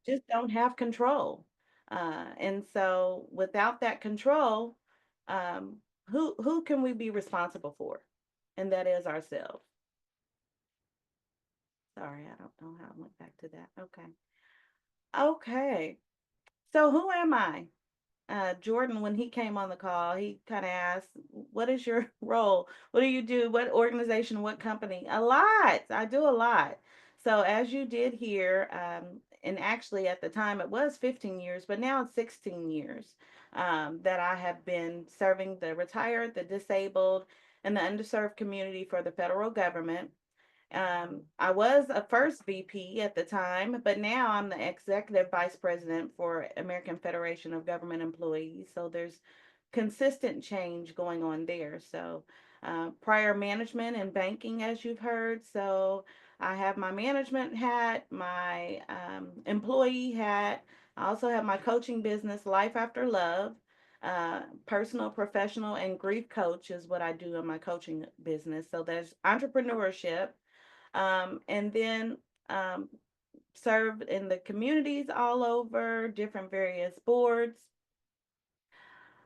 just don't have control. And so without that control, um, who can we be responsible for? And that is ourselves. Sorry, I don't know how I went back to that. Okay. Okay. So who am I? Jordan, when he came on the call, he kind of asked, "What is your role? What do you do? What organization? What company?" A lot. I do a lot. So as you did hear, and actually at the time it was 15 years, but now it's 16 years that I have been serving the retired, the disabled, and the underserved community for the federal government. I was a first VP at the time, but now I'm the executive vice president for American Federation of Government Employees. So there's consistent change going on there. So prior management and banking, as you've heard. So I have my management hat, my employee hat. I also have my coaching business, Life After Love. Personal, professional, and grief coach is what I do in my coaching business. So there's entrepreneurship, and then um, served in the communities all over, different various boards.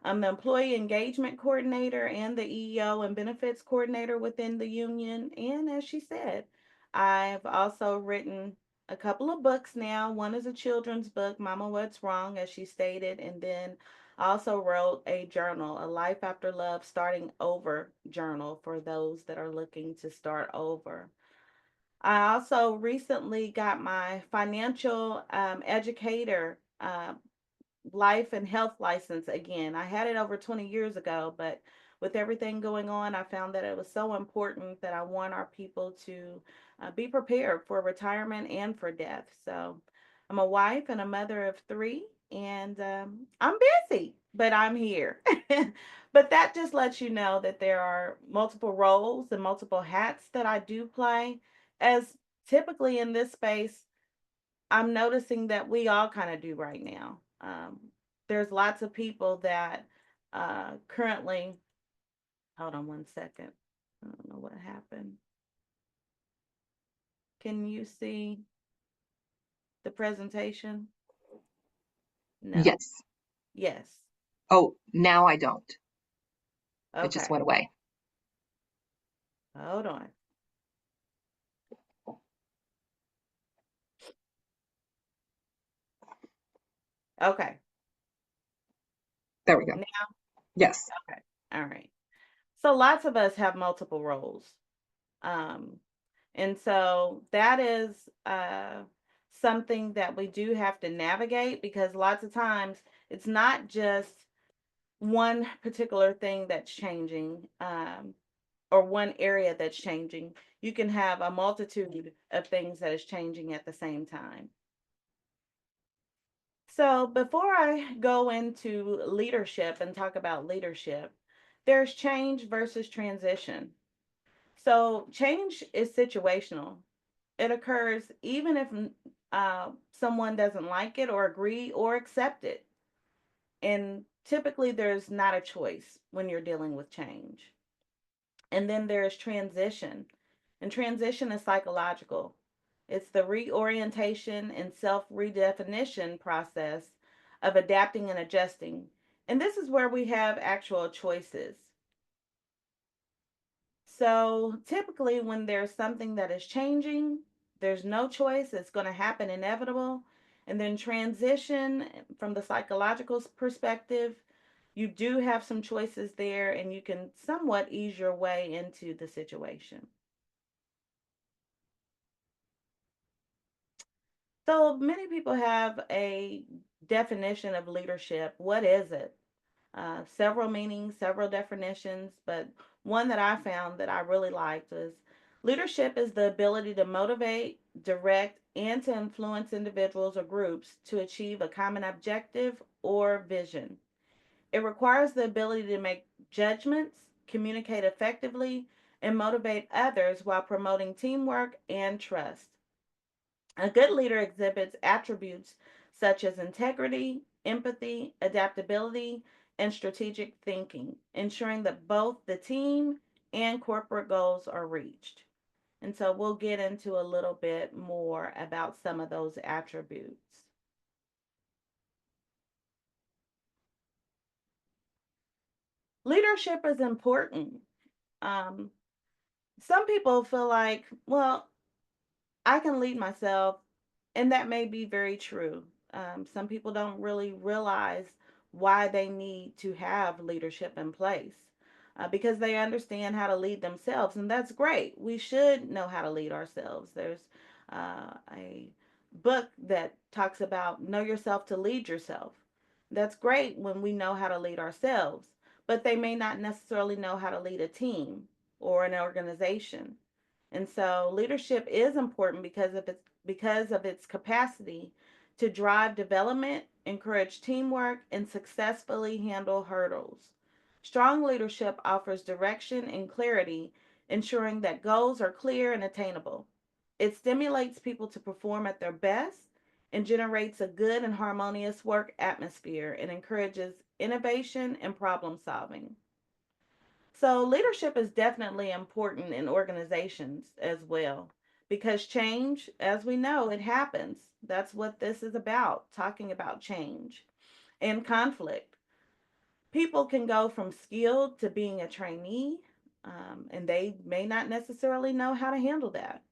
I'm the employee engagement coordinator and the EEO and benefits coordinator within the union. And as she said, I've also written a couple of books now. One is a children's book, Mama What's Wrong, as she stated, and then I also wrote a journal, a Life After Love Starting Over journal for those that are looking to start over. I also recently got my financial educator life and health license again. I had it over 20 years ago, but with everything going on, I found that it was so important that I want our people to be prepared for retirement and for death. So I'm a wife and a mother of three, and I'm busy, but I'm here. But that just lets you know that there are multiple roles and multiple hats that I do play. As typically in this space, I'm noticing that we all kind of do right now. There's lots of people that currently, hold on one second. I don't know what happened. Can you see the presentation? No. Yes. Yes. Oh, now I don't. It just Okay. went away. Hold on. Okay. There we go. Now, Yes. okay. All right. So lots of us have multiple roles. Um, and so that is something that we do have to navigate because lots of times it's not just one particular thing that's changing, or one area that's changing. You can have a multitude of things that is changing at the same time. So before I go into leadership and talk about leadership, there's change versus transition. So change is situational. It occurs even if someone doesn't like it or agree or accept it. And typically, there's not a choice when you're dealing with change. And then there's transition. And transition is psychological, it's the reorientation and self redefinition process of adapting and adjusting. And this is where we have actual choices. So typically, when there's something that is changing, there's no choice, it's going to happen inevitable. And then transition from the psychological perspective, you do have some choices there and you can somewhat ease your way into the situation. So many people have a definition of leadership. What is it? Several meanings, several definitions, but one that I found that I really liked was leadership is the ability to motivate, direct, and to influence individuals or groups to achieve a common objective or vision. It requires the ability to make judgments, communicate effectively, and motivate others while promoting teamwork and trust. A good leader exhibits attributes such as integrity, empathy, adaptability, and strategic thinking, ensuring that both the team and corporate goals are reached. And so we'll get into a little bit more about some of those attributes. Leadership is important. Um, some people feel like, well, I can lead myself, and that may be very true. Some people don't really realize why they need to have leadership in place because they understand how to lead themselves, and that's great. We should know how to lead ourselves. There's a book that talks about know yourself to lead yourself. That's great when we know how to lead ourselves, but they may not necessarily know how to lead a team or an organization. And so leadership is important because of its capacity to drive development, encourage teamwork, and successfully handle hurdles. Strong leadership offers direction and clarity, ensuring that goals are clear and attainable. It stimulates people to perform at their best and generates a good and harmonious work atmosphere and encourages innovation and problem solving. So, leadership is definitely important in organizations as well because change, as we know, it happens. That's what this is about, talking about change and conflict. People can go from skilled to being a trainee, and they may not necessarily know how to handle that.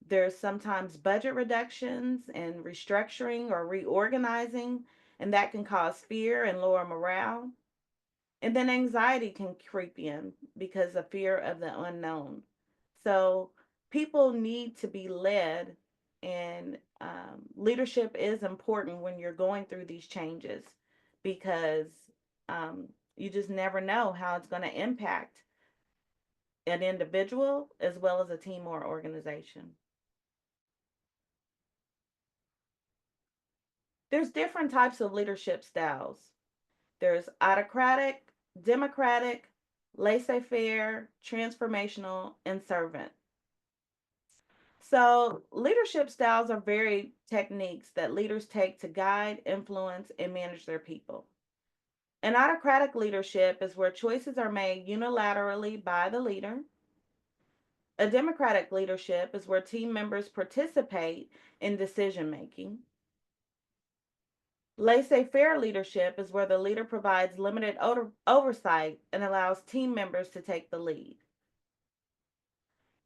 There's sometimes budget reductions and restructuring or reorganizing, and that can cause fear and lower morale. And then anxiety can creep in because of fear of the unknown. So people need to be led, and leadership is important when you're going through these changes because you just never know how it's going to impact an individual as well as a team or organization. There's different types of leadership styles. There's autocratic, democratic, laissez faire, transformational, and servant. So, leadership styles are very techniques that leaders take to guide, influence, and manage their people. An autocratic leadership is where choices are made unilaterally by the leader. A democratic leadership is where team members participate in decision making. Laissez faire leadership is where the leader provides limited oversight and allows team members to take the lead.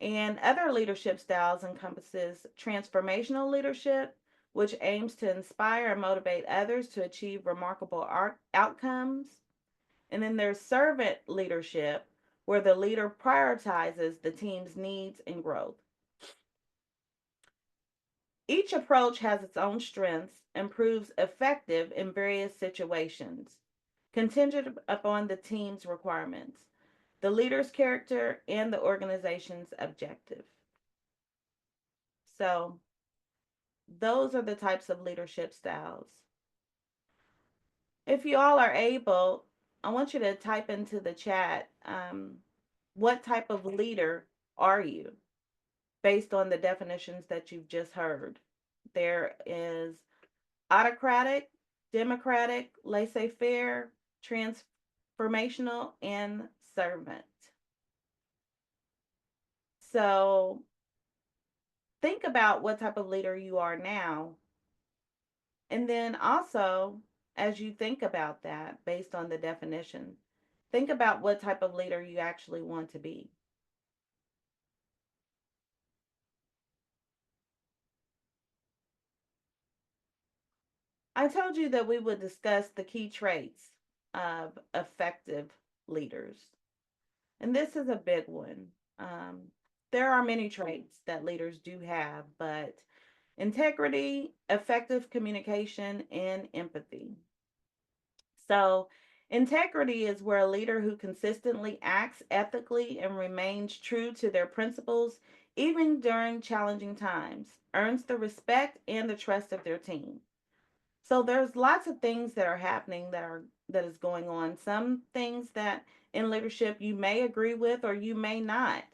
And other leadership styles encompasses transformational leadership, which aims to inspire and motivate others to achieve remarkable outcomes. And then there's servant leadership, where the leader prioritizes the team's needs and growth. Each approach has its own strengths and proves effective in various situations, contingent upon the team's requirements, the leader's character, and the organization's objective. So, those are the types of leadership styles. If you all are able, I want you to type into the chat what type of leader are you based on the definitions that you've just heard. There is autocratic, democratic, laissez faire, transformational, and servant. So think about what type of leader you are now. And then also, as you think about that based on the definition, think about what type of leader you actually want to be. I told you that we would discuss the key traits of effective leaders. And this is a big one. There are many traits that leaders do have, but integrity, effective communication, and empathy. So, integrity is where a leader who consistently acts ethically and remains true to their principles, even during challenging times, earns the respect and the trust of their team. So there's lots of things that are happening that is going on. Some things that in leadership you may agree with or you may not,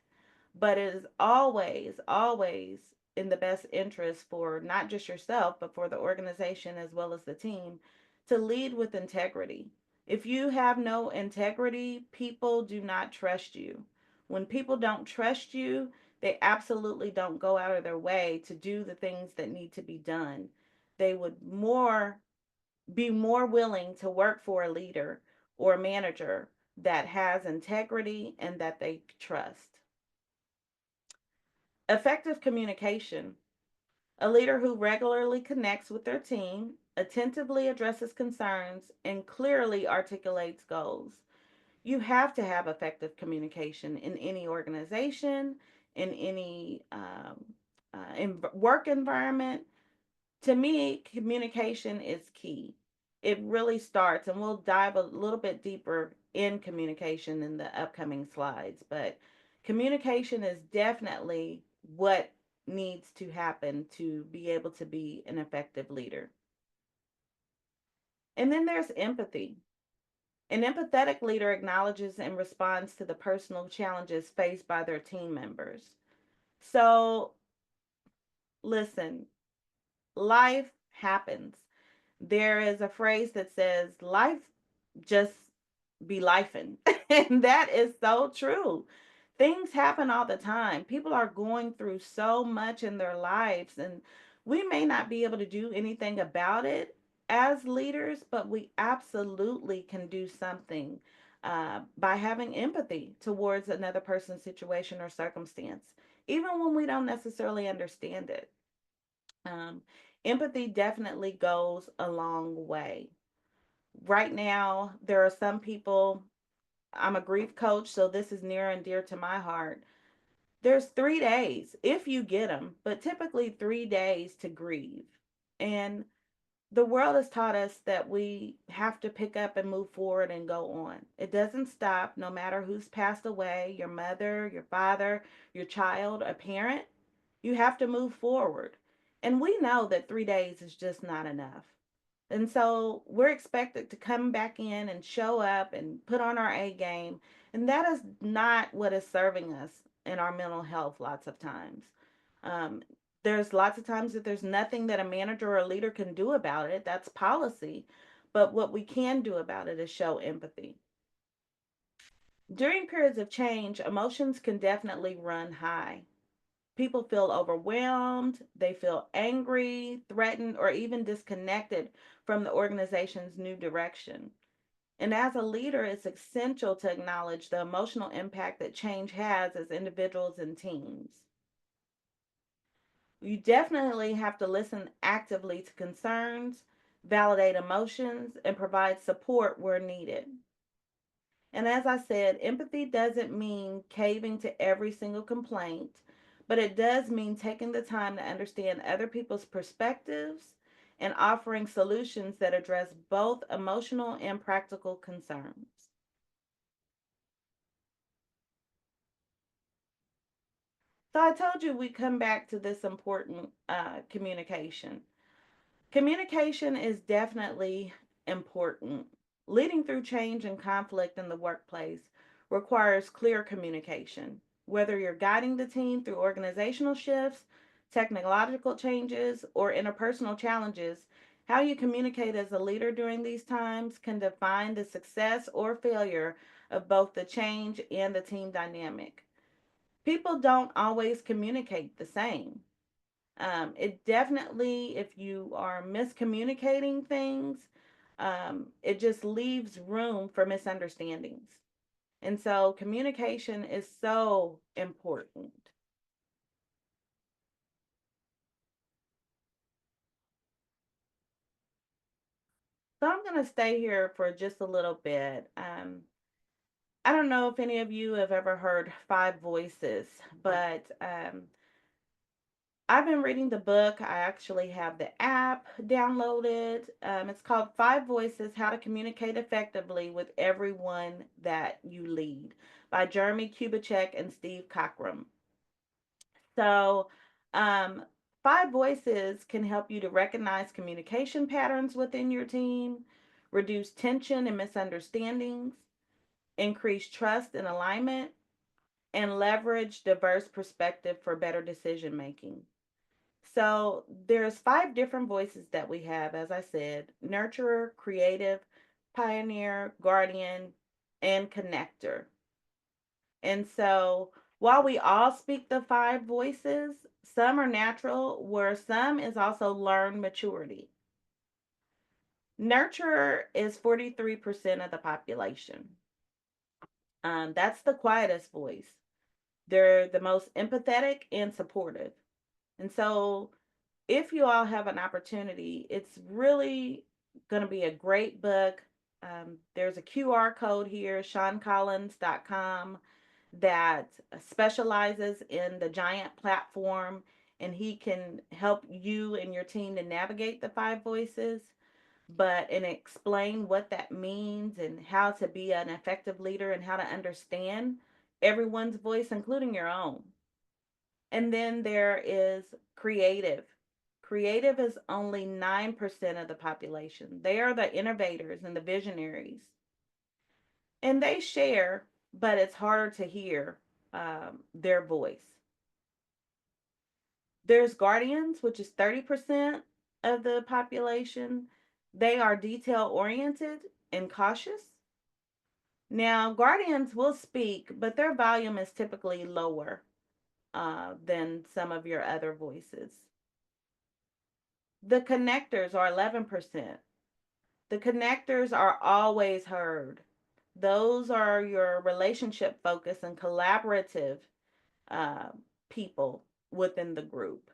but it is always, always in the best interest for not just yourself, but for the organization as well as the team to lead with integrity. If you have no integrity, people do not trust you. When people don't trust you, they absolutely don't go out of their way to do the things that need to be done. They would more be more willing to work for a leader or a manager that has integrity and that they trust. Effective communication. A leader who regularly connects with their team, attentively addresses concerns, and clearly articulates goals. You have to have effective communication in any organization, in any work environment. To me, communication is key. It really starts, and we'll dive a little bit deeper in communication in the upcoming slides, but communication is definitely what needs to happen to be able to be an effective leader. And then there's empathy. An empathetic leader acknowledges and responds to the personal challenges faced by their team members. So, listen, life happens. There is a phrase that says, life just be lifing. And that is so true. Things happen all the time. People are going through so much in their lives, and we may not be able to do anything about it as leaders, but we absolutely can do something by having empathy towards another person's situation or circumstance, even when we don't necessarily understand it. Um, Empathy definitely goes a long way. Right now, there are some people, I'm a grief coach, so this is near and dear to my heart. There's 3 days, if you get them, but typically 3 days to grieve. And the world has taught us that we have to pick up and move forward and go on. It doesn't stop no matter who's passed away, your mother, your father, your child, a parent. You have to move forward. And we know that 3 days is just not enough. And so we're expected to come back in and show up and put on our A game. And that is not what is serving us in our mental health lots of times. Um, there's lots of times that there's nothing that a manager or a leader can do about it. That's policy. But what we can do about it is show empathy. During periods of change, emotions can definitely run high. People feel overwhelmed, they feel angry, threatened, or even disconnected from the organization's new direction. And as a leader, it's essential to acknowledge the emotional impact that change has as individuals and teams. You definitely have to listen actively to concerns, validate emotions, and provide support where needed. And as I said, empathy doesn't mean caving to every single complaint, but it does mean taking the time to understand other people's perspectives and offering solutions that address both emotional and practical concerns. So I told you we come back to this important communication. Communication is definitely important. Leading through change and conflict in the workplace requires clear communication. Whether you're guiding the team through organizational shifts, technological changes, or interpersonal challenges, how you communicate as a leader during these times can define the success or failure of both the change and the team dynamic. People don't always communicate the same. It definitely, if you are miscommunicating things, it just leaves room for misunderstandings. And so communication is so important. So I'm going to stay here for just a little bit. I don't know if any of you have ever heard Five Voices, but I've been reading the book. I actually have the app downloaded. It's called Five Voices: How to Communicate Effectively with Everyone That You Lead by Jeremy Kubicek and Steve Cockram. So, um, Five Voices can help you to recognize communication patterns within your team, reduce tension and misunderstandings, increase trust and alignment, and leverage diverse perspective for better decision making. So there's five different voices that we have, as I said: nurturer, creative, pioneer, guardian, and connector. And so while we all speak the five voices, some are natural, where some is also learned maturity. Nurturer is 43% of the population. That's the quietest voice. They're the most empathetic and supportive. And so, if you all have an opportunity, it's really going to be a great book. There's a QR code here, SeanCollins.com, that specializes in the giant platform, and he can help you and your team to navigate the five voices, but and explain what that means and how to be an effective leader and how to understand everyone's voice, including your own. And then there is creative. Creative is only 9% of the population. They are the innovators and the visionaries. And they share, but it's harder to hear their voice. There's guardians, which is 30% of the population. They are detail oriented and cautious. Now, guardians will speak, but their volume is typically lower than some of your other voices. The connectors are 11%. The connectors are always heard. Those are your relationship focused and collaborative uh, people within the group.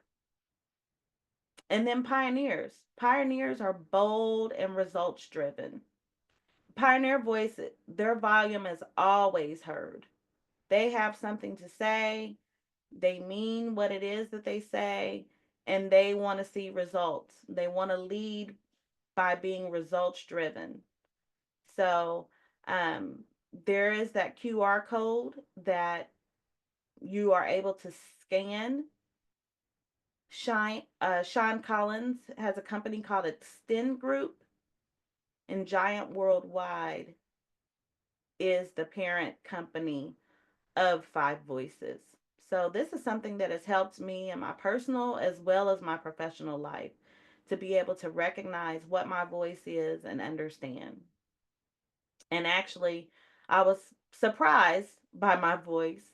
And then pioneers. Pioneers are bold and results driven. Pioneer voice, their volume is always heard. They have something to say, they mean what it is that they say, and they want to see results. They want to lead by being results driven. So um, there is that QR code that you are able to scan. Sean Collins has a company called Extend Group, and Giant Worldwide is the parent company of Five Voices. So this is something that has helped me in my personal as well as my professional life to be able to recognize what my voice is and understand. And actually, I was surprised by my voice.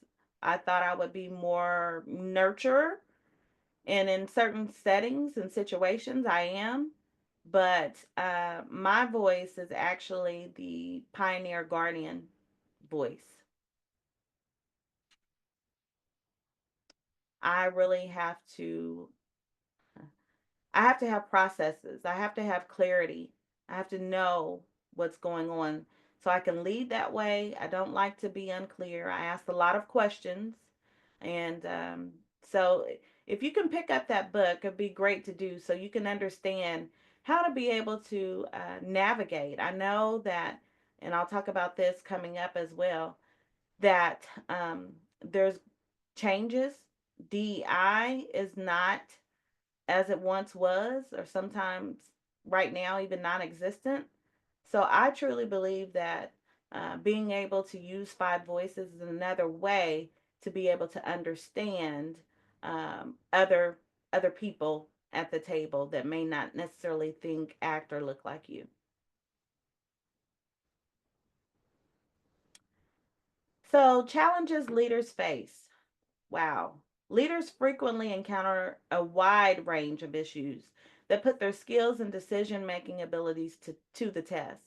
I thought I would be more nurturer, and in certain settings and situations, I am. But my voice is actually the pioneer guardian voice. I really have to I have to have processes. I have to have clarity. I have to know what's going on so I can lead that way. I don't like to be unclear. I ask a lot of questions. And so if you can pick up that book, it'd be great to do so you can understand how to be able to navigate. I know that, and I'll talk about this coming up as well, that there's changes. DEI is not as it once was, or sometimes right now, even non existent. So I truly believe that being able to use five voices is another way to be able to understand other people at the table that may not necessarily think, act, or look like you. So challenges leaders face. Wow. Leaders frequently encounter a wide range of issues that put their skills and decision making abilities to the test.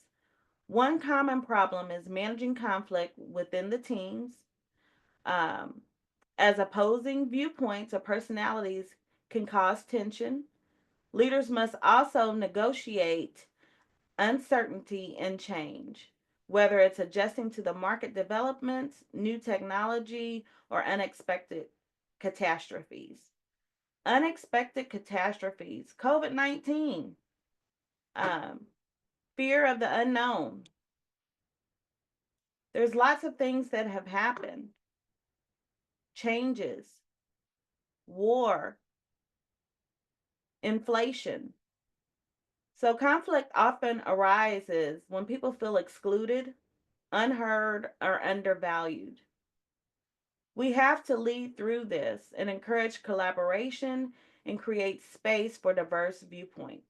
One common problem is managing conflict within the teams, um, as opposing viewpoints or personalities can cause tension. Leaders must also negotiate uncertainty and change, whether it's adjusting to the market developments, new technology, or unexpected catastrophes. Unexpected catastrophes, COVID 19, um, fear of the unknown. There's lots of things that have happened, changes, war, inflation. So conflict often arises when people feel excluded, unheard, or undervalued. We have to lead through this and encourage collaboration and create space for diverse viewpoints.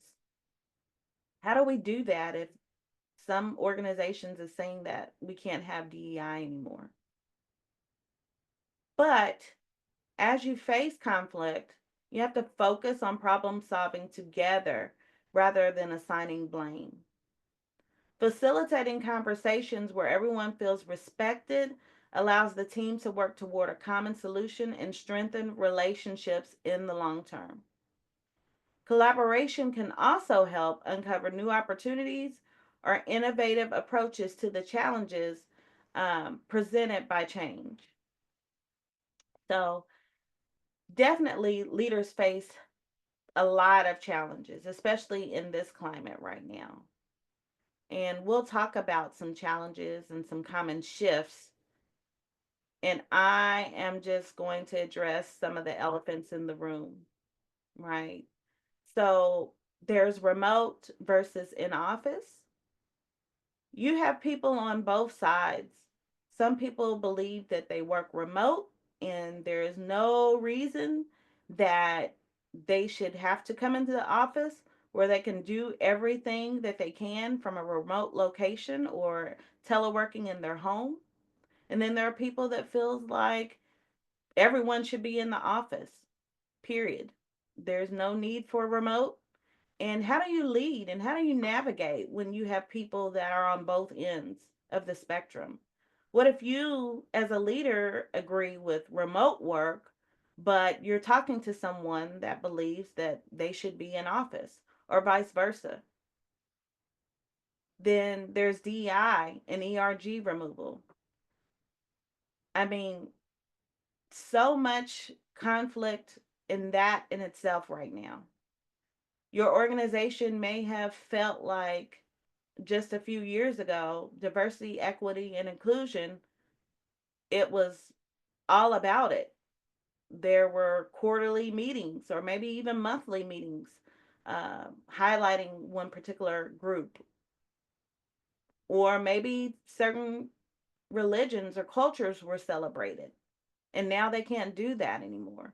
How do we do that if some organizations are saying that we can't have DEI anymore? But as you face conflict, you have to focus on problem solving together rather than assigning blame. Facilitating conversations where everyone feels respected allows the team to work toward a common solution and strengthen relationships in the long term. Collaboration can also help uncover new opportunities or innovative approaches to the challenges presented by change. So, definitely, leaders face a lot of challenges, especially in this climate right now. And we'll talk about some challenges and some common shifts. And I am just going to address some of the elephants in the room, right? So, there's remote versus in office. You have people on both sides. Some people believe that they work remote and there is no reason that they should have to come into the office where they can do everything that they can from a remote location or teleworking in their home. And then there are people that feels like everyone should be in the office. Period. There's no need for remote. And how do you lead and how do you navigate when you have people that are on both ends of the spectrum? What if you, as a leader, agree with remote work, but you're talking to someone that believes that they should be in office, or vice versa? Then there's DEI and ERG removal. I mean, so much conflict in that in itself right now. Your organization may have felt like just a few years ago, diversity, equity, and inclusion, it was all about it. There were quarterly meetings or maybe even monthly meetings highlighting one particular group, or maybe certain religions or cultures were celebrated. And now they can't do that anymore.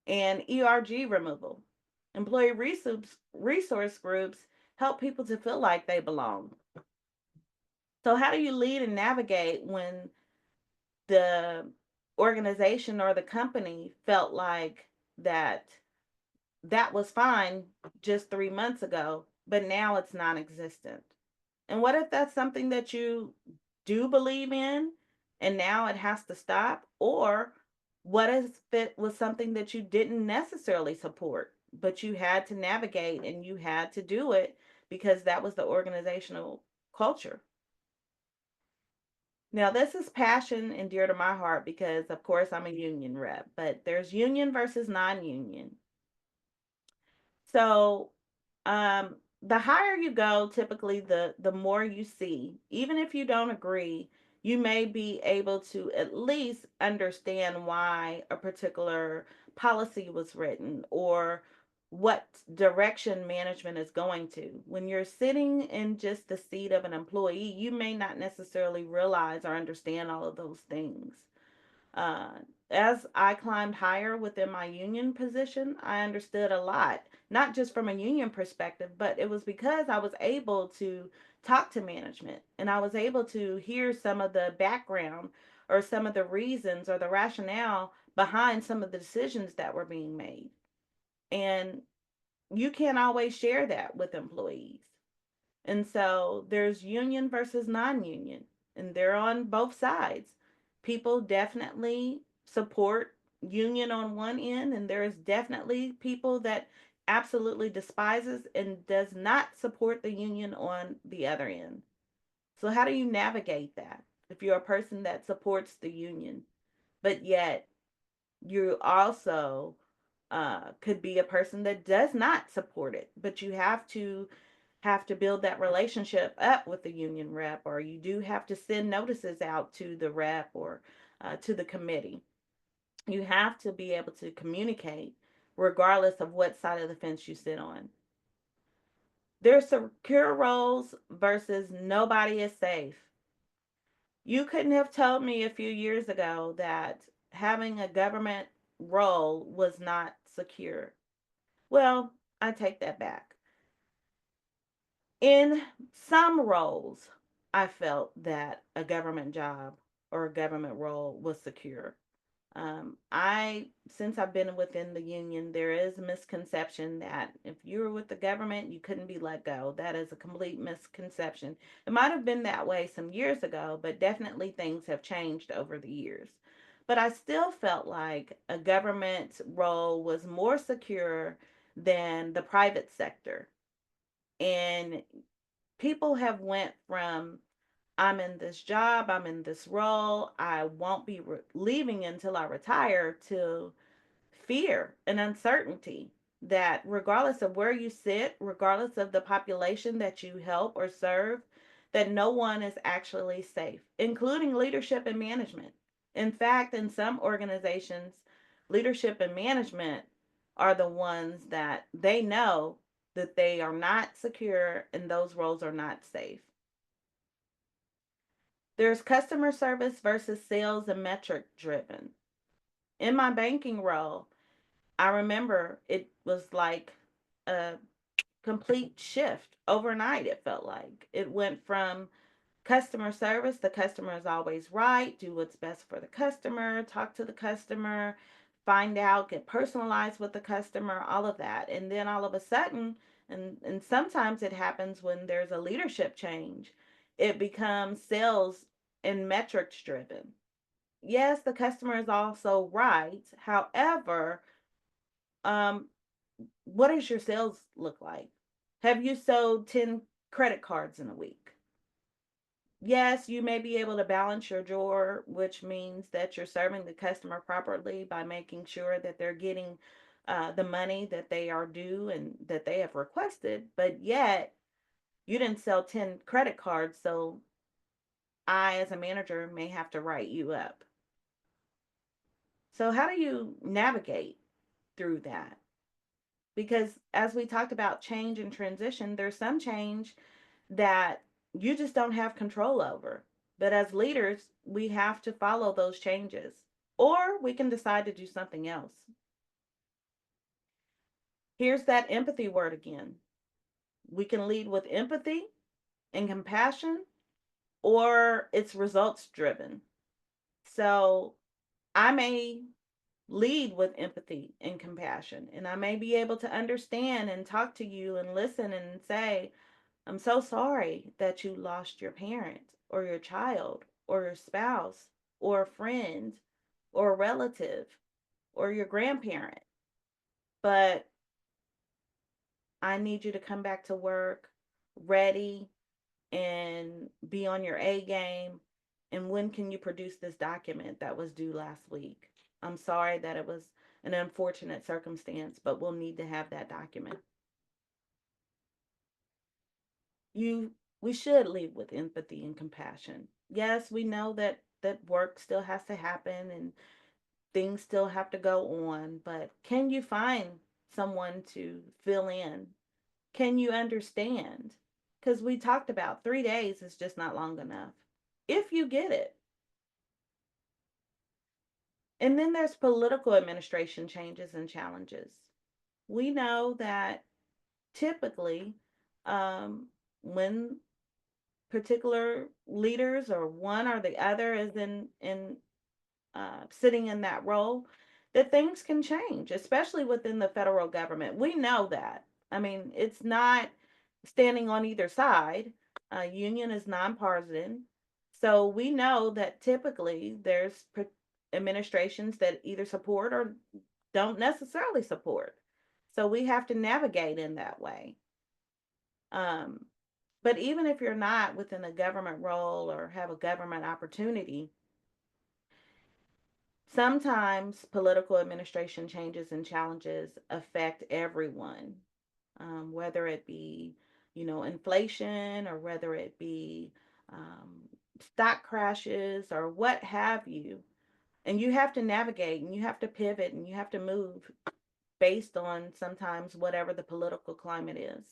And ERG removal. Employee resource groups help people to feel like they belong. So, how do you lead and navigate when the organization or the company felt like that that was fine just 3 months ago, but now it's non existent? And what if that's something that you do believe in and now it has to stop? Or what if it was something that you didn't necessarily support, but you had to navigate and you had to do it because that was the organizational culture? Now, this is passion and dear to my heart because, of course, I'm a union rep, but there's union versus non union. So, the higher you go, typically the more you see. Even if you don't agree, you may be able to at least understand why a particular policy was written or what direction management is going to. When you're sitting in just the seat of an employee, you may not necessarily realize or understand all of those things. Uh, as I climbed higher within my union position, I understood a lot, not just from a union perspective, but it was because I was able to talk to management and I was able to hear some of the background or some of the reasons or the rationale behind some of the decisions that were being made. And you can't always share that with employees. And so there's union versus non union, and they're on both sides. People definitely support union on one end, and there's definitely people that absolutely despises and does not support the union on the other end. So how do you navigate that if you're a person that supports the union, but yet you also could be a person that does not support it, but you have to build that relationship up with the union rep, or you do have to send notices out to the rep or to the committee. You have to be able to communicate regardless of what side of the fence you sit on. There's secure roles versus nobody is safe. You couldn't have told me a few years ago that having a government role was not secure. Well, I take that back. In some roles, I felt that a government job or a government role was secure. Since I've been within the union, there is a misconception that if you were with the government, you couldn't be let go. That is a complete misconception. It might have been that way some years ago, but definitely things have changed over the years. But I still felt like a government role was more secure than the private sector. And people have went from I'm in this job, I'm in this role, I won't be leaving until I retire, to fear and uncertainty that regardless of where you sit, regardless of the population that you help or serve, that no one is actually safe, including leadership and management. In fact, in some organizations, leadership and management are the ones that they know that they are not secure and those roles are not safe. There's customer service versus sales and metric driven. In my banking role, I remember it was like a complete shift overnight. It felt like it went from customer service, the customer is always right, do what's best for the customer, talk to the customer, find out, get personalized with the customer, all of that. And then all of a sudden, and sometimes it happens when there's a leadership change, it becomes sales and metrics driven. Yes, the customer is also right. However, um, what does your sales look like? Have you sold 10 credit cards in a week? Yes, you may be able to balance your drawer, which means that you're serving the customer properly by making sure that they're getting the money that they are due and that they have requested, but yet you didn't sell 10 credit cards, so I, as a manager, may have to write you up. So, how do you navigate through that? Because as we talked about change and transition, there's some change that you just don't have control over. But as leaders, we have to follow those changes, or we can decide to do something else. Here's that empathy word again. We can lead with empathy and compassion, or it's results driven. So I may lead with empathy and compassion, and I may be able to understand and talk to you and listen and say, I'm so sorry that you lost your parent or your child or your spouse or a friend or a relative or your grandparent. But I need you to come back to work ready and be on your A game. And when can you produce this document that was due last week? I'm sorry that it was an unfortunate circumstance, but we'll need to have that document. You We should lead with empathy and compassion. Yes, we know that work still has to happen and things still have to go on, but can you find someone to fill in? Can you understand? Because we talked about 3 days is just not long enough. If you get it. And then there's political administration changes and challenges. We know that typically, um, when particular leaders or one or the other is in sitting in that role, that things can change, especially within the federal government. We know that. I mean, it's not standing on either side. Union is nonpartisan. So we know that typically there's administrations that either support or don't necessarily support. So we have to navigate in that way. Um, but even if you're not within a government role or have a government opportunity, sometimes political administration changes and challenges affect everyone, whether it be, inflation or whether it be um, stock crashes or what have you. And you have to navigate and you have to pivot and you have to move based on sometimes whatever the political climate is.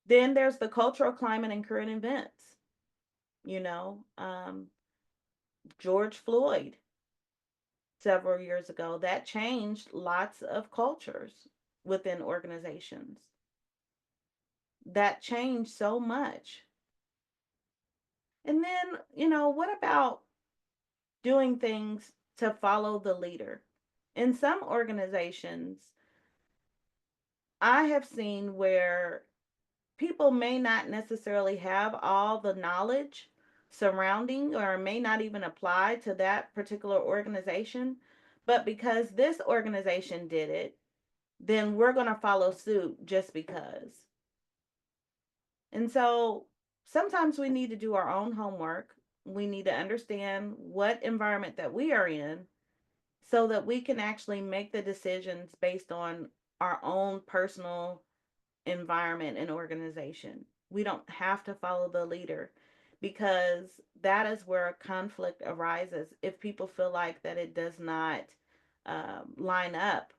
Then there's the cultural climate and current events. You know, George Floyd several years ago, that changed lots of cultures within organizations. That changed so much. And then, what about doing things to follow the leader. In some organizations, I have seen where people may not necessarily have all the knowledge surrounding or may not even apply to that particular organization, but because this organization did it, then we're going to follow suit just because. And so sometimes we need to do our own homework. We need to understand what environment that we are in so that we can actually make the decisions based on our own personal environment and organization. We don't have to follow the leader because that is where a conflict arises if people feel like that it does not line up,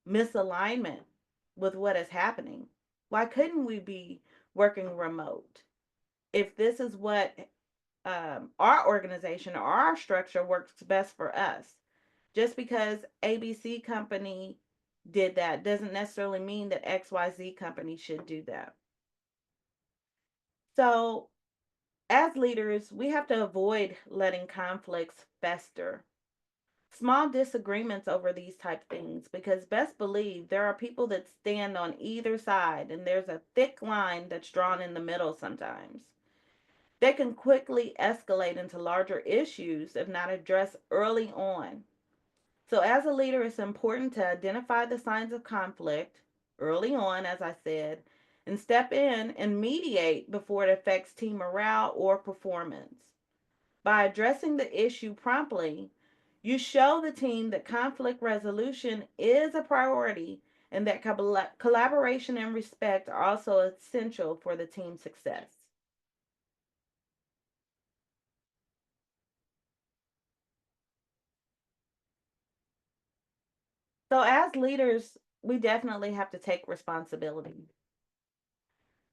misalignment with what is happening. Why couldn't we be working remote if this is what our organization or our structure works best for us? Just because ABC company did that doesn't necessarily mean that XYZ company should do that. So, as leaders, we have to avoid letting conflicts fester. Small disagreements over these type things, because best believe there are people that stand on either side and there's a thick line that's drawn in the middle sometimes. They can quickly escalate into larger issues if not addressed early on. So, as a leader, it's important to identify the signs of conflict early on, as I said, and step in and mediate before it affects team morale or performance. By addressing the issue promptly, you show the team that conflict resolution is a priority and that collaboration and respect are also essential for the team's success. So, as leaders, we definitely have to take responsibility.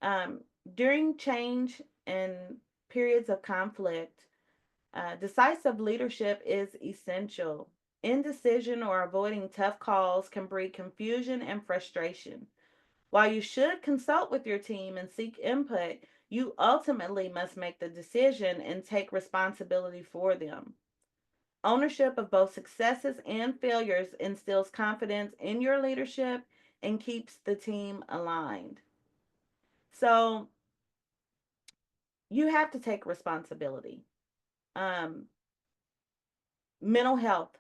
Um, During change and periods of conflict, decisive leadership is essential. Indecision or avoiding tough calls can breed confusion and frustration. While you should consult with your team and seek input, you ultimately must make the decision and take responsibility for them. Ownership of both successes and failures instills confidence in your leadership and keeps the team aligned. So, you have to take responsibility. Um, Mental health,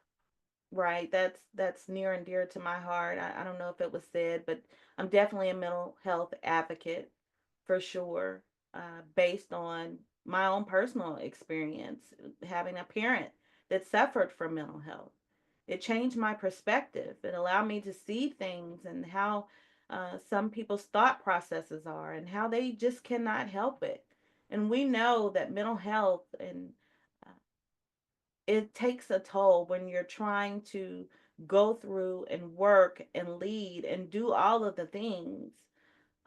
right? That's near and dear to my heart. I don't know if it was said, but I'm definitely a mental health advocate for sure, based on my own personal experience having a parent that suffered from mental health. It changed my perspective. It allowed me to see things and how some people's thought processes are and how they just cannot help it. And we know that mental health and uh, it takes a toll when you're trying to go through and work and lead and do all of the things.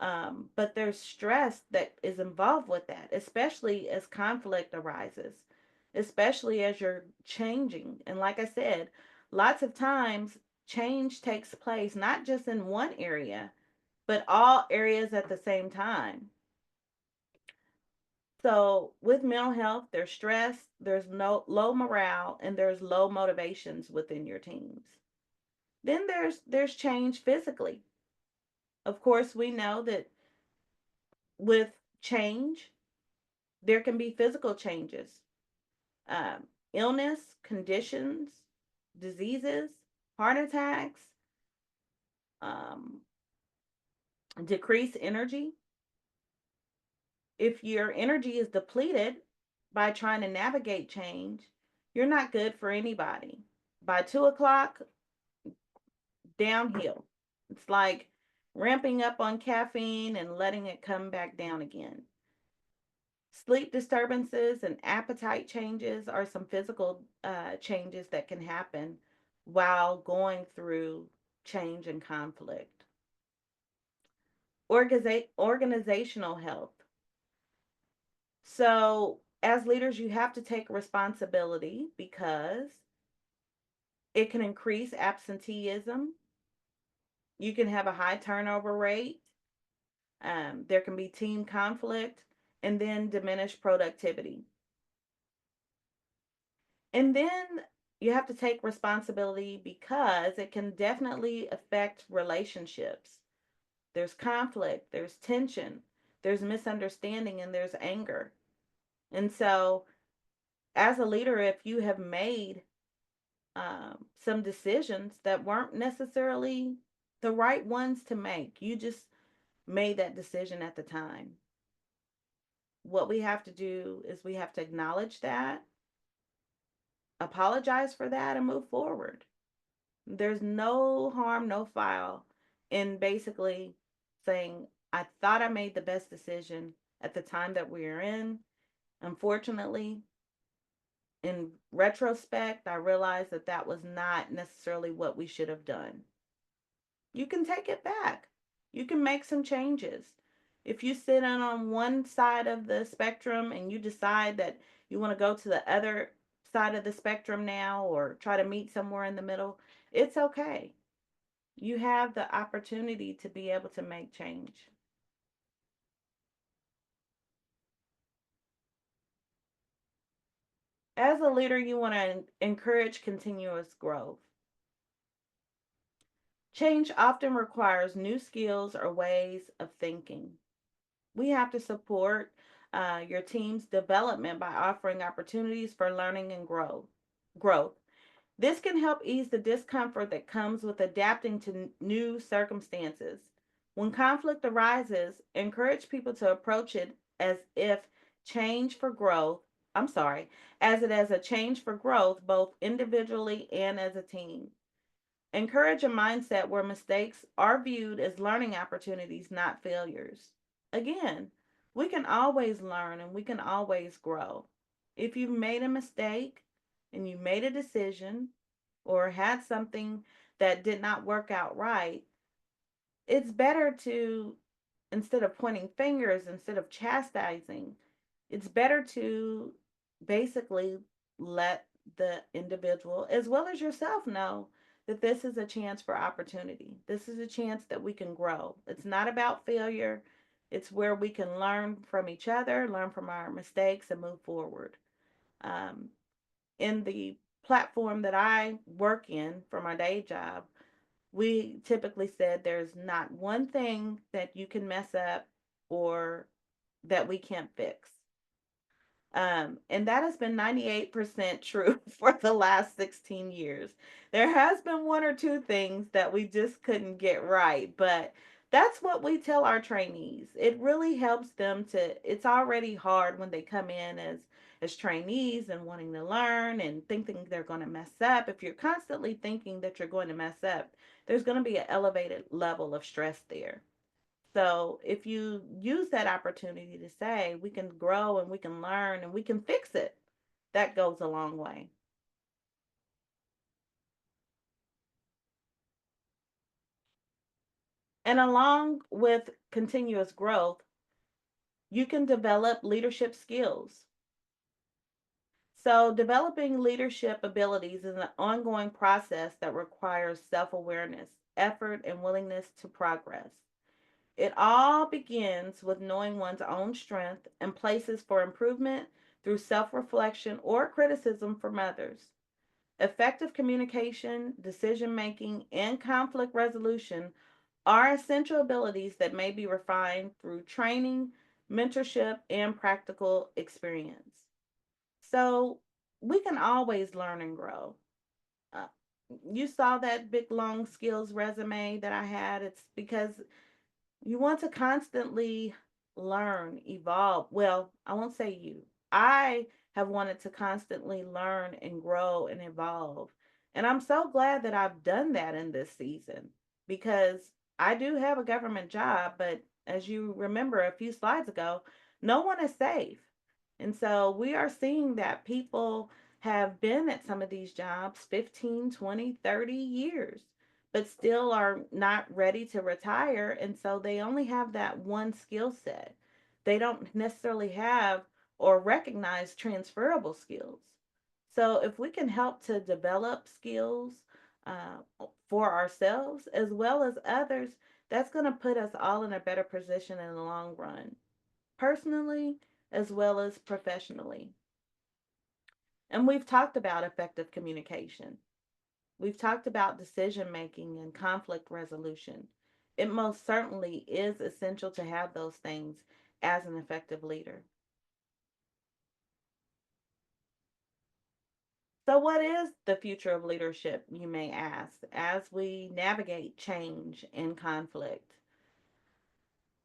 But there's stress that is involved with that, especially as conflict arises, especially as you're changing. And like I said, lots of times change takes place not just in one area, but all areas at the same time. So with mental health, there's stress, there's no low morale, and there's low motivations within your teams. Then there's change physically. Of course, we know that with change, there can be physical changes, illness, conditions, diseases, heart attacks, um, decreased energy. If your energy is depleted by trying to navigate change, you're not good for anybody. By 2 o'clock, downhill. It's like ramping up on caffeine and letting it come back down again. Sleep disturbances and appetite changes are some physical changes that can happen while going through change and conflict. Organizational health. So, as leaders, you have to take responsibility because it can increase absenteeism. You can have a high turnover rate. There can be team conflict and then diminished productivity. And then You have to take responsibility because it can definitely affect relationships. There's conflict, there's tension, there's misunderstanding, and there's anger. And so, as a leader, if you have made some decisions that weren't necessarily the right ones to make, you just made that decision at the time. What we have to do is we have to acknowledge that, apologize for that, and move forward. There's no harm, no foul in basically saying, I thought I made the best decision at the time that we are in. Unfortunately, in retrospect, I realized that that was not necessarily what we should have done. You can take it back. You can make some changes. If you sit on one side of the spectrum and you decide that you want to go to the other side of the spectrum now or try to meet somewhere in the middle, it's okay. You have the opportunity to be able to make change. As a leader, you want to encourage continuous growth. Change often requires new skills or ways of thinking. We have to support your team's development by offering opportunities for learning and Growth. This can help ease the discomfort that comes with adapting to new circumstances. When conflict arises, encourage people to approach it as if change for growth, I'm sorry, as it as a change for growth, both individually and as a team. Encourage a mindset where mistakes are viewed as learning opportunities, not failures. Again, we can always learn and we can always grow. If you've made a mistake and you made a decision or had something that did not work out right, it's better to, instead of pointing fingers, instead of chastising, it's better to basically let the individual as well as yourself know that this is a chance for opportunity. This is a chance that we can grow. It's not about failure. It's where we can learn from each other, learn from our mistakes, and move forward. Um, in the platform that I work in for my day job, we typically said there's not one thing that you can mess up or that we can't fix. And that has been 98% true for the last 16 years. There has been one or two things that we just couldn't get right, but that's what we tell our trainees. It really helps them to, it's already hard when they come in as trainees and wanting to learn and thinking they're going to mess up. If you're constantly thinking that you're going to mess up, there's going to be an elevated level of stress there. So if you use that opportunity to say, we can grow and we can learn and we can fix it, that goes a long way. And along with continuous growth, you can develop leadership skills. So, developing leadership abilities is an ongoing process that requires self awareness, effort, and willingness to progress. It all begins with knowing one's own strength and places for improvement through self reflection or criticism from others. Effective communication, decision making, and conflict resolution are essential abilities that may be refined through training, mentorship, and practical experience. So we can always learn and grow. Uh, you saw that big long skills resume that I had. It's because you want to constantly learn, evolve. Well, I won't say you. I have wanted to constantly learn and grow and evolve. And I'm so glad that I've done that in this season because I do have a government job, but as you remember a few slides ago, no one is safe. And so we are seeing that people have been at some of these jobs 15, 20, 30 years but still are not ready to retire. And so they only have that one skill set. They don't necessarily have or recognize transferable skills. So if we can help to develop skills for ourselves as well as others, that's going to put us all in a better position in the long run, personally as well as professionally. And we've talked about effective communication. We've talked about decision making and conflict resolution. It most certainly is essential to have those things as an effective leader. So, what is the future of leadership, you may ask, as we navigate change and conflict?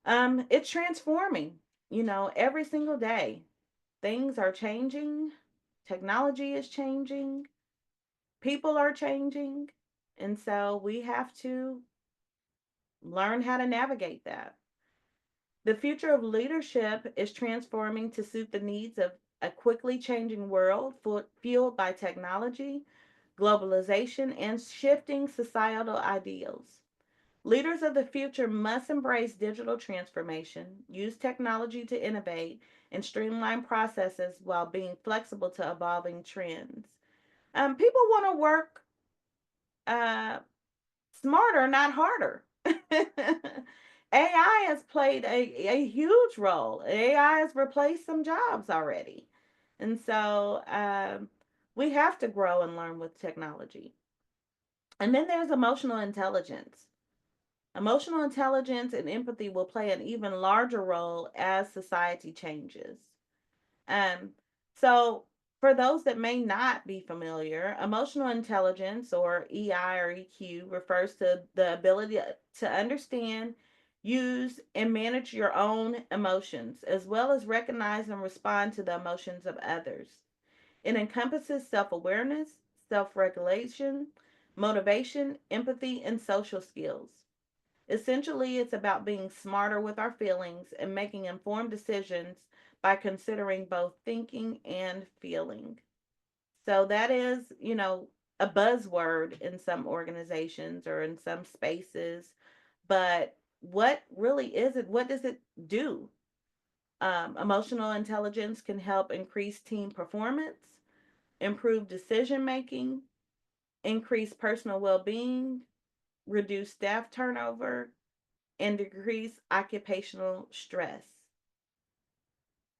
It's transforming, every single day. Things are changing, technology is changing, people are changing, and so we have to learn how to navigate that. The future of leadership is transforming to suit the needs of a quickly changing world fueled by technology, globalization, and shifting societal ideals. Leaders of the future must embrace digital transformation, use technology to innovate, and streamline processes while being flexible to evolving trends. People want to work uh, smarter, not harder. AI has played a huge role. AI has replaced some jobs already. And so we have to grow and learn with technology. And then there's emotional intelligence. Emotional intelligence and empathy will play an even larger role as society changes. Um, so, for those that may not be familiar, emotional intelligence, or EI or EQ, refers to the ability to understand, use, and manage your own emotions, as well as recognize and respond to the emotions of others. It encompasses self awareness, self regulation, motivation, empathy, and social skills. Essentially, it's about being smarter with our feelings and making informed decisions by considering both thinking and feeling. So, that is, a buzzword in some organizations or in some spaces. But what really is it? What does it do? Emotional intelligence can help increase team performance, improve decision making, increase personal well being, reduce staff turnover, and decrease occupational stress.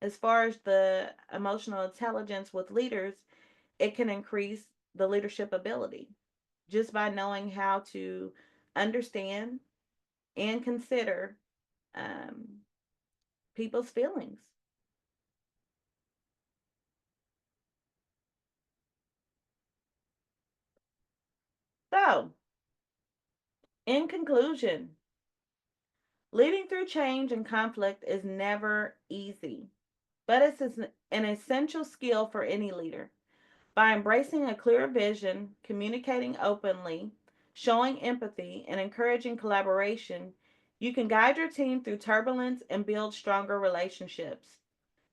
As far as the emotional intelligence with leaders, it can increase the leadership ability just by knowing how to understand and consider um, people's feelings. So, in conclusion, leading through change and conflict is never easy, but it's an essential skill for any leader. By embracing a clear vision, communicating openly, showing empathy, and encouraging collaboration, you can guide your team through turbulence and build stronger relationships.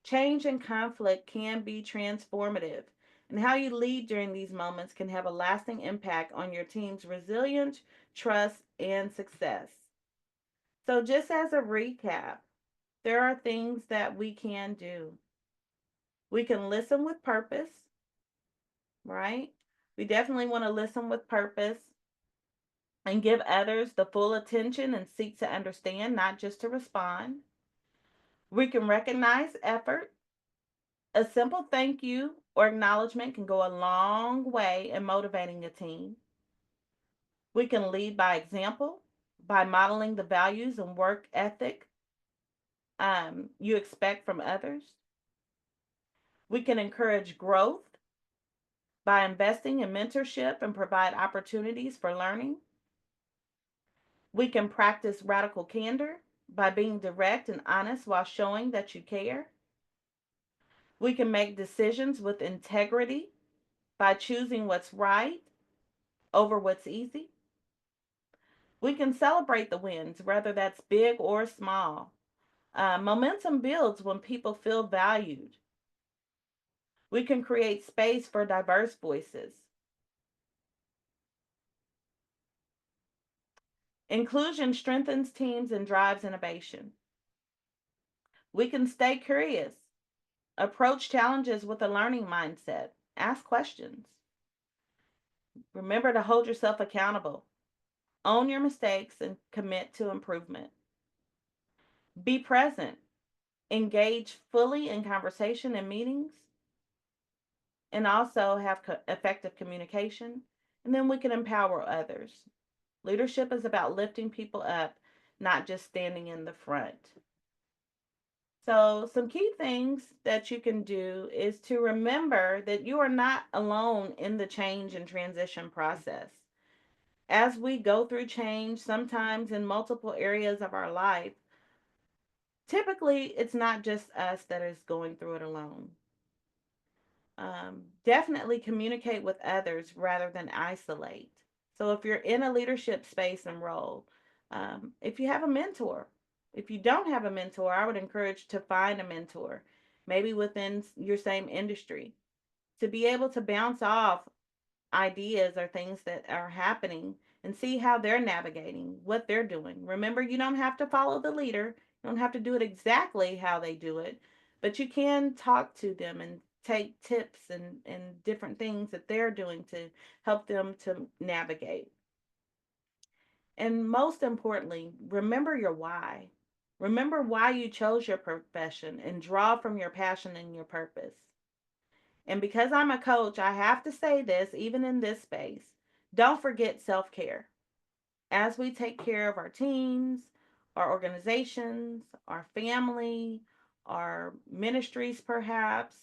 Change and conflict can be transformative, and how you lead during these moments can have a lasting impact on your team's resilience, trust, and success. So, just as a recap, there are things that we can do. We can listen with purpose, right? We definitely want to listen with purpose and give others the full attention and seek to understand, not just to respond. We can recognize effort. A simple thank you or acknowledgement can go a long way in motivating a team. We can lead by example by modeling the values and work ethic you expect from others. We can encourage growth by investing in mentorship and provide opportunities for learning. We can practice radical candor by being direct and honest while showing that you care. We can make decisions with integrity by choosing what's right over what's easy. We can celebrate the wins, whether that's big or small. Momentum builds when people feel valued. We can create space for diverse voices. Inclusion strengthens teams and drives innovation. We can stay curious, approach challenges with a learning mindset, ask questions. Remember to hold yourself accountable, own your mistakes, and commit to improvement. Be present, engage fully in conversation and meetings. and also have effective communication. And then we can empower others. Leadership is about lifting people up, not just standing in the front. So, some key things that you can do is to remember that you are not alone in the change and transition process. As we go through change, sometimes in multiple areas of our life, typically it's not just us that is going through it alone. Definitely communicate with others rather than isolate. So, if you're in a leadership space and role, if you have a mentor, if you don't have a mentor, I would encourage to find a mentor, maybe within your same industry, to be able to bounce off ideas or things that are happening and see how they're navigating, what they're doing. Remember, you don't have to follow the leader, you don't have to do it exactly how they do it, but you can talk to them and take tips and different things that they're doing to help them to navigate. And most importantly, remember your why. Remember why you chose your profession and draw from your passion and your purpose. And because I'm a coach, I have to say this, even in this space, don't forget self care. As we take care of our teams, our organizations, our family, our ministries, perhaps,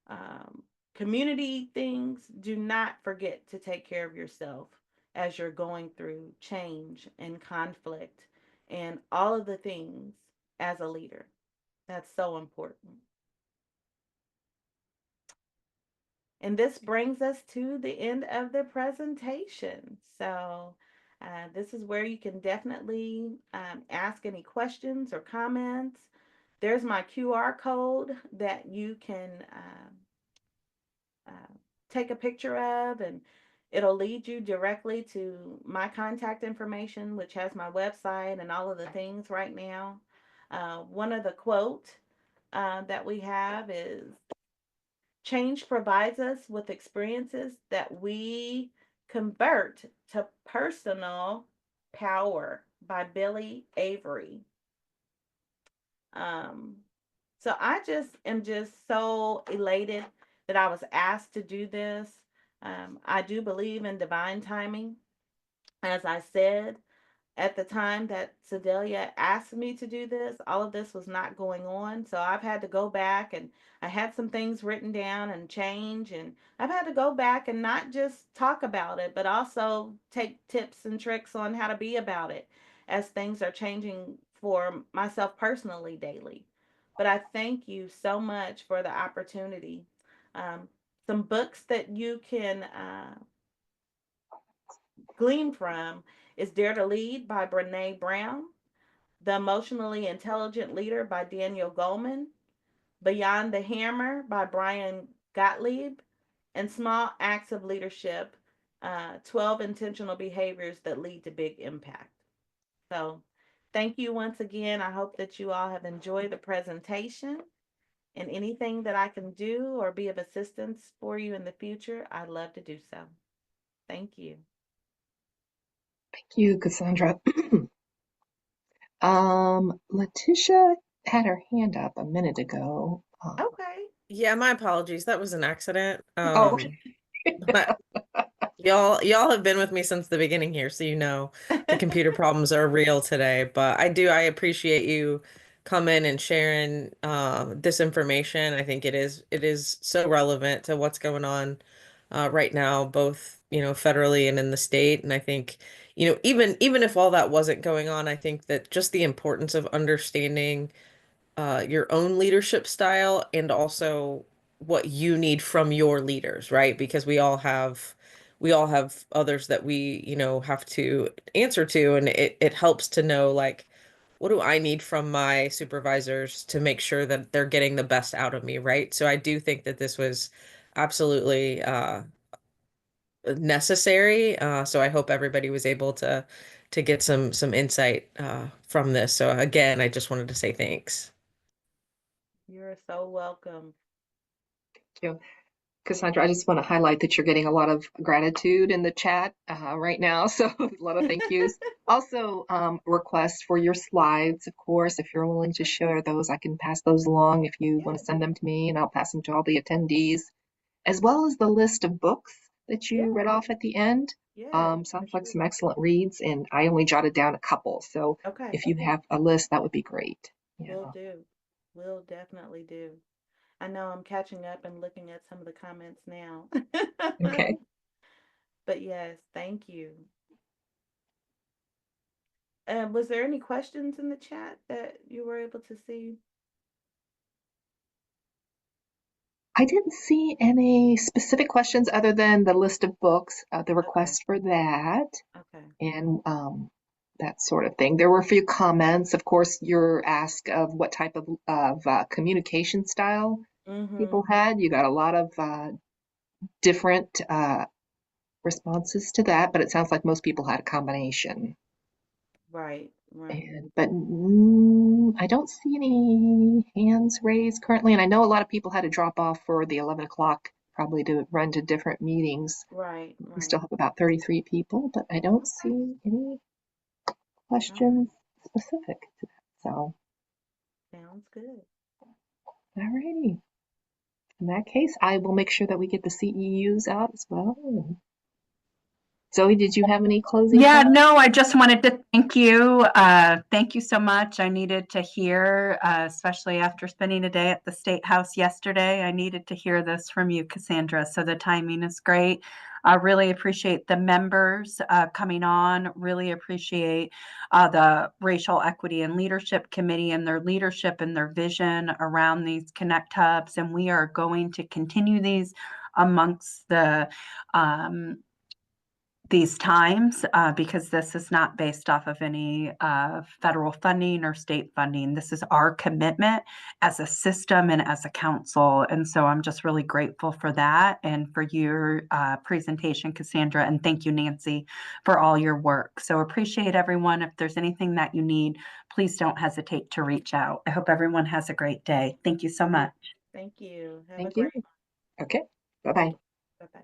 um, community things, do not forget to take care of yourself as you're going through change and conflict and all of the things as a leader. That's so important. And this brings us to the end of the presentation. So, this is where you can definitely ask any questions or comments. There's my QR code that you can uh, take a picture of, and it'll lead you directly to my contact information, which has my website and all of the things right now. One of the quote that we have is, change provides us with experiences that we convert to personal power, by Billy Avery. Um, so I just am just so elated that I was asked to do this. I do believe in divine timing. As I said, at the time that Sedalia asked me to do this, all of this was not going on. So I've had to go back, and I had some things written down and change. And I've had to go back and not just talk about it, but also take tips and tricks on how to be about it as things are changing for myself personally daily. But I thank you so much for the opportunity. Um, some books that you can glean from is Dare to Lead by Brene Brown, The Emotionally Intelligent Leader by Daniel Goleman, Beyond the Hammer by Brian Gottlieb, and Small Acts of Leadership, 12 Intentional Behaviors That Lead to Big Impact. So, thank you once again. I hope that you all have enjoyed the presentation. And anything that I can do or be of assistance for you in the future, I'd love to do so. Thank you. Thank you, Cassandra. Letitia had her hand up a minute ago. Okay. Yeah, my apologies. That was an accident. Oh, But y'all have been with me since the beginning here, so you know the computer problems are real today. But I appreciate you coming and sharing this information. I think it is so relevant to what's going on right now, both, federally and in the state. And I think, even if all that wasn't going on, I think that just the importance of understanding your own leadership style and also what you need from your leaders, right? Because we all have others that we, have to answer to, and it helps to know, like, what do I need from my supervisors to make sure that they're getting the best out of me, right? So I do think that this was absolutely necessary. So I hope everybody was able to get some insight from this. So again, I just wanted to say thanks. You're so welcome. thank you. Cassandra, I just want to highlight that you're getting a lot of gratitude in the chat right now. So a lot of thank yous. Also, requests for your slides, of course. If you're willing to share those, I can pass those along if you want to send them to me, and I'll pass them to all the attendees. as well as the list of books that Yeah, you read off at the end. yes, for Sounds like sure. some excellent reads, and I only jotted down a couple. So Okay, if you have a list, that would be great. will Yeah. do. Will definitely do. I know I'm catching up and looking at some of the comments now. Okay. But yes, thank you. Was there any questions in the chat that you were able to see? I didn't see any specific questions other than the list of books, the Okay, request for that, okay. and that sort of thing. There were a few comments. Of course, your ask of what type of communication style Mm-hmm. people had. You got a lot of different responses to that, but it sounds like most people had a combination. Right, right. But I don't see any hands raised currently, and I know a lot of people had to drop off for the 11 o'clock, probably to run to different meetings. Right, We right. still have about 33 people, but I don't Okay. see any All right. questions specific to that. So, Sounds good. alrighty. In that case, I will make sure that we get the CEUs out as well. Zoe, did you have any closing Yeah, comments? no, I just wanted to thank you. Thank you so much. I needed to hear, especially after spending a day at the State House yesterday, I needed to hear this from you, Cassandra. So the timing is great. I really appreciate the members coming on, really appreciate the Racial Equity and Leadership Committee and their leadership and their vision around these Connect Hubs. And we are going to continue these amongst these times because this is not based off of any federal funding or state funding. This is our commitment as a system and as a council. And so I'm just really grateful for that and for your presentation, Cassandra. And thank you, Nancy, for all your work. So appreciate everyone. If there's anything that you need, please don't hesitate to reach out. I hope everyone has a great day. Thank you so much. Thank you. Have a Thank you. great Okay. Bye-bye. Bye-bye.